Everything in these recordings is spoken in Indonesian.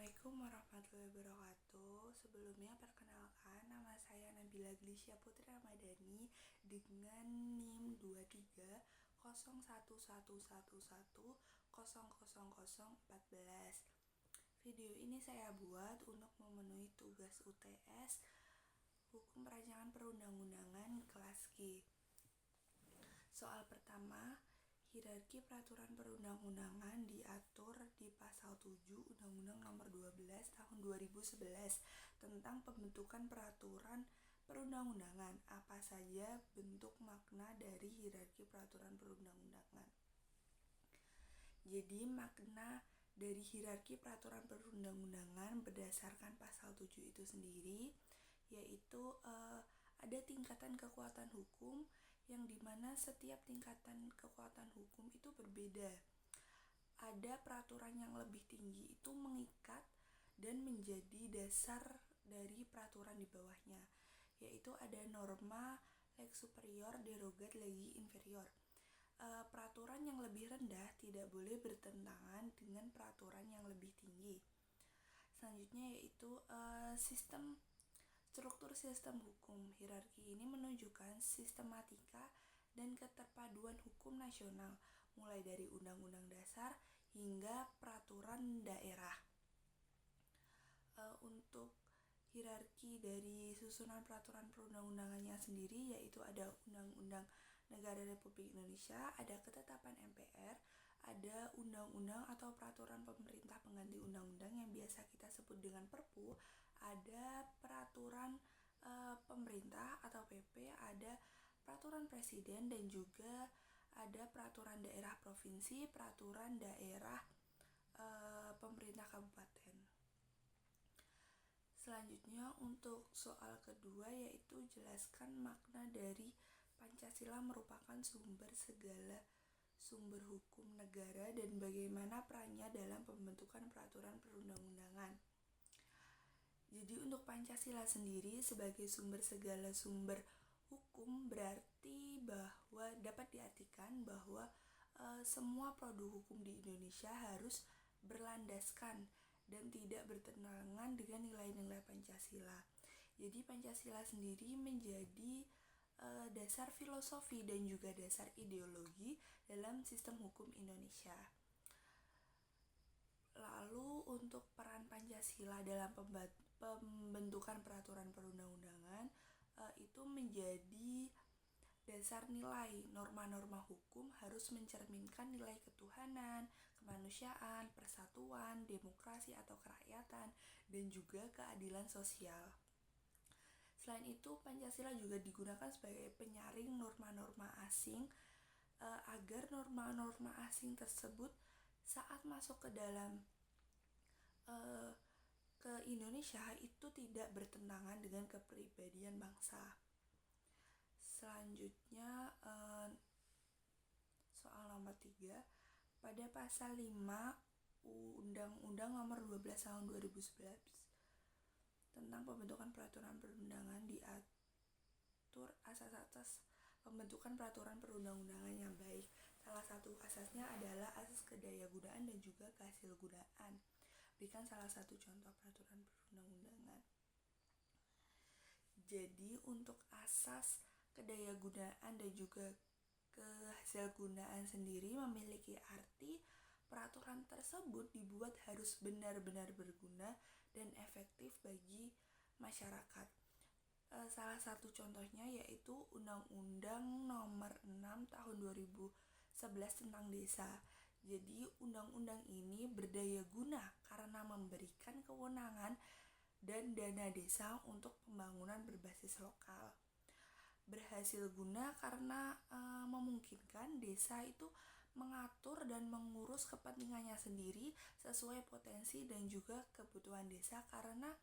Assalamualaikum warahmatullahi wabarakatuh. Sebelumnya perkenalkan, nama saya Nabila Glisya Putri Ramadhani dengan NIM 230111100014. Video ini saya buat untuk memenuhi tugas UTS Hukum Perancangan Perundang-undangan kelas G. Soal pertama, hierarki peraturan perundang-undangan diatur di pasal 7 Undang-Undang Nomor 12 Tahun 2011 tentang pembentukan peraturan perundang-undangan. Apa saja bentuk makna dari hierarki peraturan perundang-undangan? Jadi makna dari hierarki peraturan perundang-undangan berdasarkan pasal 7 itu sendiri, yaitu ada tingkatan kekuatan hukum yang dimana setiap tingkatan kekuatan hukum itu berbeda. Ada peraturan yang lebih tinggi itu mengikat dan menjadi dasar dari peraturan di bawahnya, yaitu ada norma lex superior derogat legi inferior. Peraturan yang lebih rendah tidak boleh bertentangan dengan peraturan yang lebih tinggi. Selanjutnya yaitu struktur sistem hukum. Hierarki ini menunjukkan sistematika dan keterpaduan hukum nasional, mulai dari undang-undang dasar hingga peraturan daerah. Untuk hierarki dari susunan peraturan perundang-undangannya sendiri, yaitu ada Undang-Undang Negara Republik Indonesia, ada ketetapan MPR, ada undang-undang atau peraturan pemerintah pengganti undang-undang yang biasa kita sebut dengan Perpu, ada peraturan pemerintah atau PP, ada peraturan presiden, dan juga ada peraturan daerah provinsi, peraturan daerah pemerintah kabupaten. Selanjutnya untuk soal kedua, yaitu jelaskan makna dari Pancasila merupakan sumber segala sumber hukum negara dan bagaimana perannya dalam pembentukan peraturan perundang-undangan. Jadi untuk Pancasila sendiri sebagai sumber segala sumber hukum berarti bahwa dapat diartikan bahwa semua produk hukum di Indonesia harus berlandaskan dan tidak bertentangan dengan nilai-nilai Pancasila. Jadi Pancasila sendiri menjadi dasar filosofi dan juga dasar ideologi dalam sistem hukum Indonesia. Lalu untuk peran Pancasila dalam pembentukan peraturan perundang-undangan itu menjadi dasar nilai norma-norma hukum harus mencerminkan nilai ketuhanan, kemanusiaan, persatuan, demokrasi atau kerakyatan, dan juga keadilan sosial. Selain itu, Pancasila juga digunakan sebagai penyaring norma-norma asing agar norma-norma asing tersebut saat masuk ke dalam ke Indonesia itu tidak bertentangan dengan kepribadian bangsa. Selanjutnya soal nomor 3, pada pasal 5 Undang-Undang Nomor 12 Tahun 2011 tentang pembentukan peraturan perundangan diatur asas-asas pembentukan peraturan perundang-undangan yang baik. Salah satu asasnya adalah asas kedayagunaan dan juga kehasilgunaan. Berikan salah satu contoh peraturan perundang-undangan. Jadi untuk asas kedayagunaan dan juga kehasilgunaan sendiri memiliki arti peraturan tersebut dibuat harus benar-benar berguna dan efektif bagi masyarakat. Salah satu contohnya yaitu Undang-Undang Nomor 6 Tahun 2011 tentang desa. Jadi undang-undang ini berdaya guna karena memberikan kewenangan dan dana desa untuk pembangunan berbasis lokal. Berhasil guna karena memungkinkan desa itu mengatur dan mengurus kepentingannya sendiri sesuai potensi dan juga kebutuhan desa, karena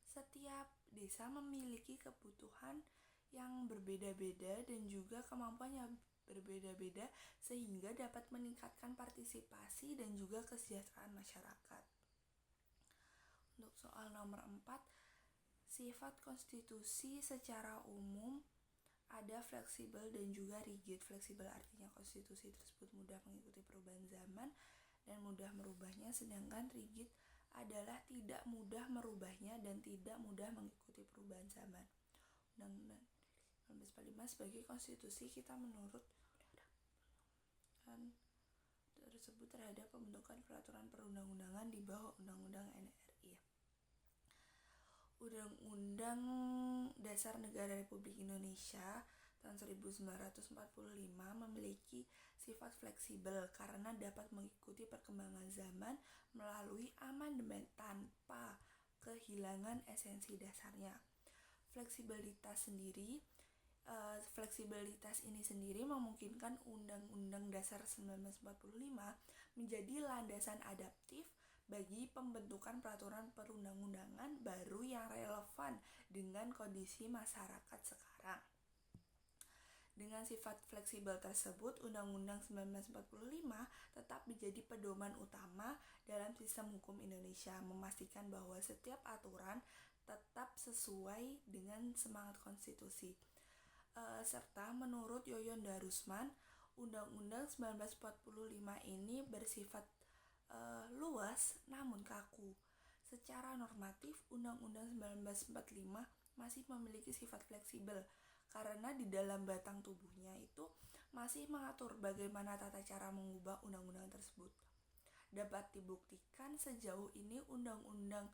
setiap desa memiliki kebutuhan yang berbeda-beda dan juga kemampuannya berbeda-beda sehingga dapat meningkatkan partisipasi dan juga kesejahteraan masyarakat. Untuk soal nomor 4, sifat konstitusi secara umum ada fleksibel dan juga rigid. Fleksibel artinya konstitusi tersebut mudah mengikuti perubahan zaman dan mudah merubahnya, sedangkan rigid adalah tidak mudah merubahnya dan tidak mudah mengikuti perubahan zaman. Undang-Undang 1945 sebagai konstitusi kita menurut tersebut terhadap pembentukan peraturan perundang-undangan di bawah Undang-Undang NRI. Undang-Undang Dasar Negara Republik Indonesia tahun 1945 memiliki sifat fleksibel karena dapat mengikuti perkembangan zaman melalui amandemen tanpa kehilangan esensi dasarnya. Fleksibilitas ini sendiri memungkinkan Undang-Undang Dasar 1945 menjadi landasan adaptif bagi pembentukan peraturan perundang-undangan baru yang relevan dengan kondisi masyarakat sekarang. Dengan sifat fleksibel tersebut, Undang-Undang 1945 tetap menjadi pedoman utama dalam sistem hukum Indonesia, memastikan bahwa setiap aturan tetap sesuai dengan semangat konstitusi. Serta menurut Yoyon Darusman, Undang-Undang 1945 ini bersifat luas namun kaku. Secara normatif, Undang-Undang 1945 masih memiliki sifat fleksibel karena di dalam batang tubuhnya itu masih mengatur bagaimana tata cara mengubah undang-undang tersebut. Dapat dibuktikan sejauh ini Undang-Undang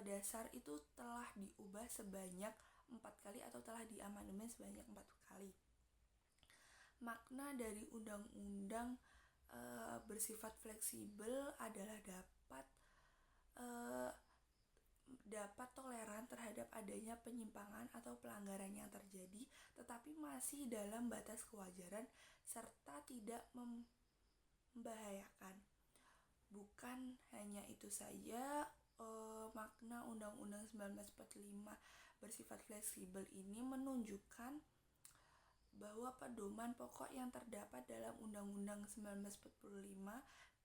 Dasar itu telah diubah sebanyak 4 kali atau telah diamandemen sebanyak 4 kali. Makna dari undang-undang bersifat fleksibel adalah dapat toleran terhadap adanya penyimpangan atau pelanggaran yang terjadi, tetapi masih dalam batas kewajaran serta tidak membahayakan. Bukan hanya itu saja, makna Undang-Undang 1945 bersifat fleksibel ini menunjukkan bahwa pedoman pokok yang terdapat dalam Undang-Undang 1945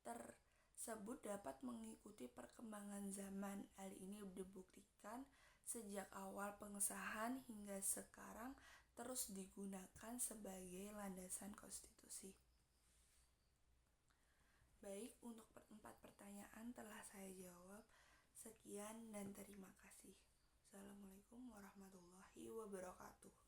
tersebut dapat mengikuti perkembangan zaman. Hal ini dibuktikan sejak awal pengesahan hingga sekarang terus digunakan sebagai landasan konstitusi. Baik, untuk 4 pertanyaan telah saya jawab. Sekian dan terima kasih. Assalamualaikum warahmatullahi wabarakatuh.